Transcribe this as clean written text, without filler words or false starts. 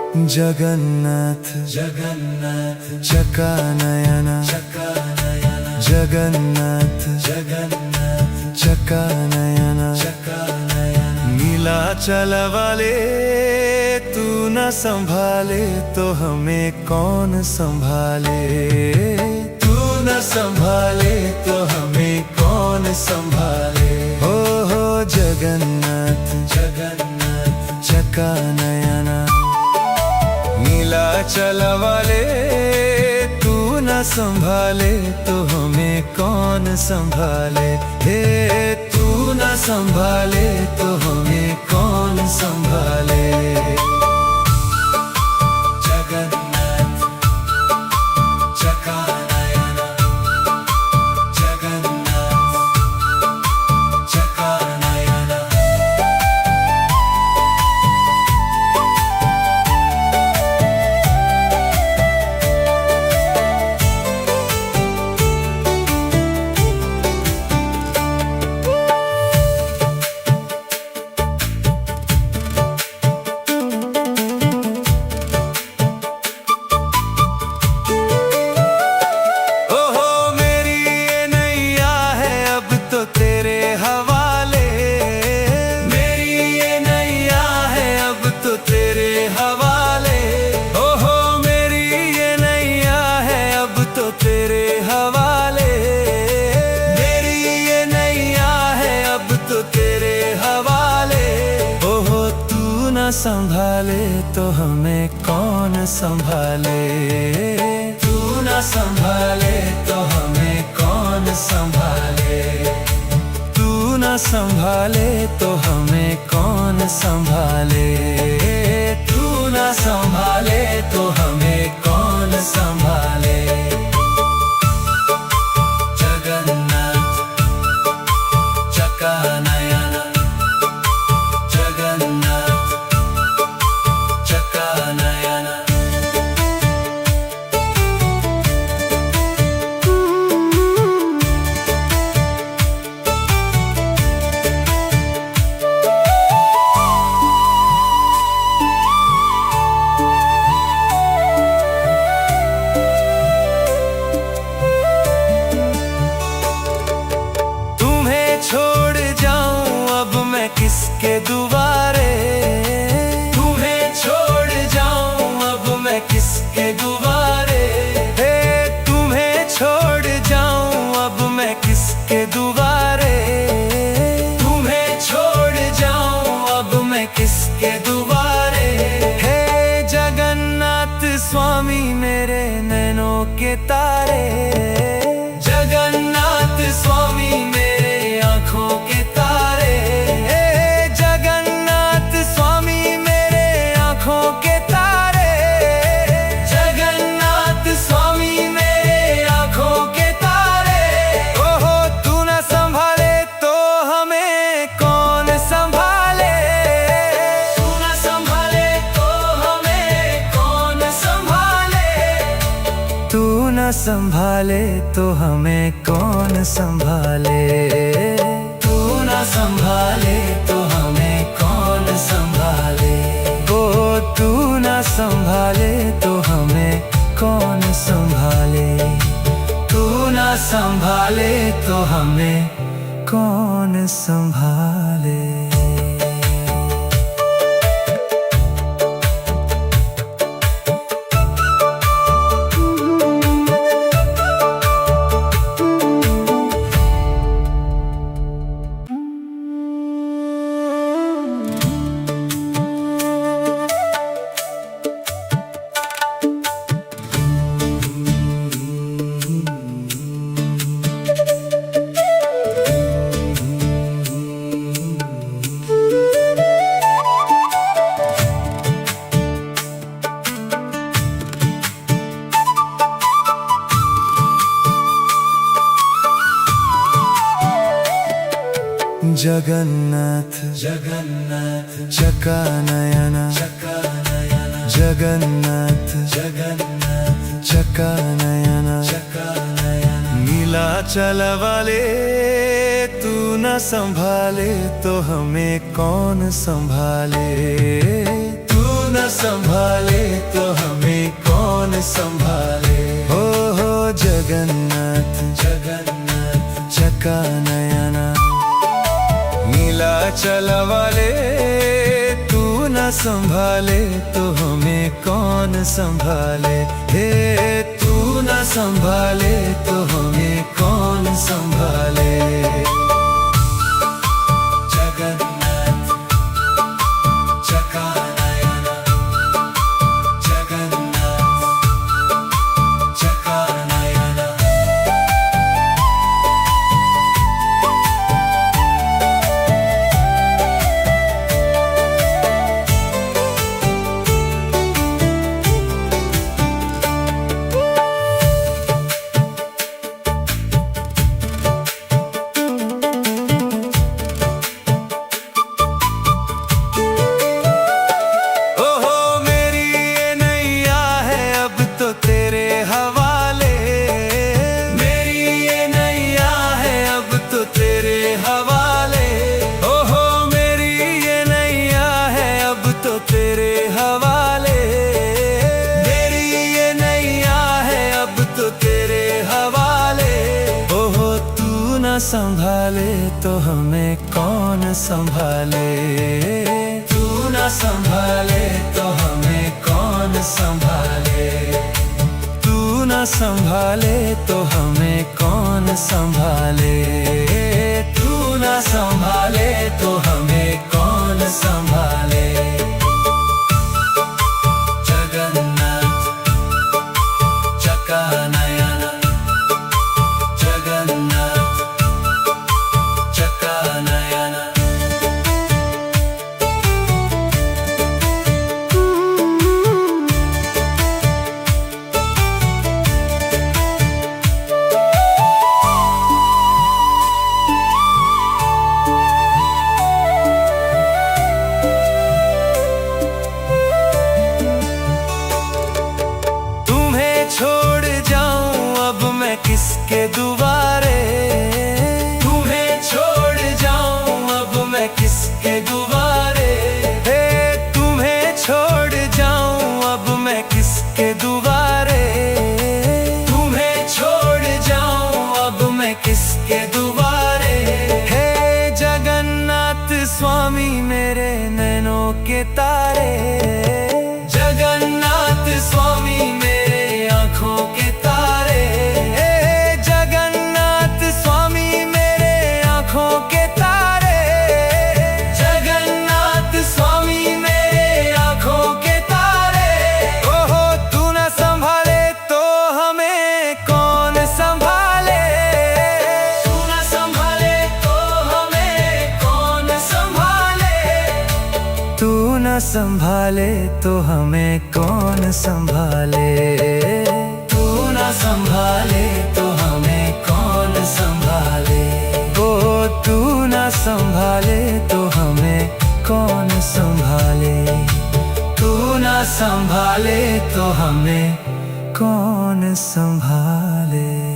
जगन्नाथ जगन्नाथ चकानयन चकानयन जगन्नाथ जगन्नाथ चकानयन चकानयन नीलाचल वाले तू न संभाले तो हमें कौन संभाले। तू न संभाले तो हमें कौन संभाले। हो जगन्नाथ जगन्नाथ चकानयन नीलाचल वाले तू न संभाले तो हमें कौन संभाले। हे तू न संभाले तो हमें कौन संभाले। जगन्नाथ चकानयन जगन्नाथ चकानयन संभाले तो हमें कौन संभाले। तू न संभाले तो हमें कौन संभाले। तू न संभाले तो हमें कौन संभाले। तू न संभाले तो हमें कौन संभाले। जगन्नाथ चकानयन जगन्नाथ चकानयन तुम्हें छोड़ जाऊं अब मैं किसके दुआरे। तुम्हें छोड़ जाऊं अब मैं किसके दुआरे। हे तुम्हें छोड़ जाऊं अब मैं किसके दुआरे। तुम्हें छोड़ जाऊं अब मैं किसके दुआरे। हे जगन्नाथ स्वामी मेरे नैनों के तारे। जगन्नाथ स्वामी मेरे आँखों के तारे। हे जगन्नाथ स्वामी मेरे आँखों के तारे। जगन्नाथ स्वामी मेरे आँखों के तारे। ओहो तू न संभाले तो हमें कौन संभाले। तू न संभाले तो हमें कौन संभाले। तू न संभाले तो हमें कौन संभाले। तू न संभाले तो हमें कौन संभाले। ओ तू न संभाले तो हमें कौन संभाले। तू न संभाले तो हमें कौन संभाले। जगन्नाथ जगन्नाथ चकानयन चकानयन जगन्नाथ जगन्नाथ चकानयन चकानयन नीलाचल वाले तू न संभाले तो हमें कौन संभाले। तू न संभाले तो हमें कौन संभाले। हो जगन्नाथ जगन्नाथ चका नयना, नीलाचल वाले तू न संभाले तो हमें कौन संभाले। हे तू न संभाले तो हमें कौन संभाले। जगन्नाथ चका नयना, जगन्नाथ चका नयना। संभाले तो हमें कौन संभाले। तू न संभाले तो हमें कौन संभाले। तू न संभाले तो हमें कौन संभाले। तू न संभाले तो हमें कौन संभाले। जगन्नाथ चका नयना, जगन्नाथ किसके दुआरे। तुम्हें छोड़ जाऊं अब मैं किसके दुआरे। हे तुम्हें छोड़ जाऊं अब मैं किसके दुआरे। तुम्हें छोड़ जाऊं अब मैं किसके दुआरे। हे जगन्नाथ स्वामी मेरे नैनों के तारे। जगन्नाथ स्वामी मेरे आँखों के तारे। संभाले तो हमें कौन संभाले। तू न संभाले तो हमें कौन संभाले। ओ तू न संभाले तो हमें कौन संभाले। तू न संभाले तो हमें कौन संभाले।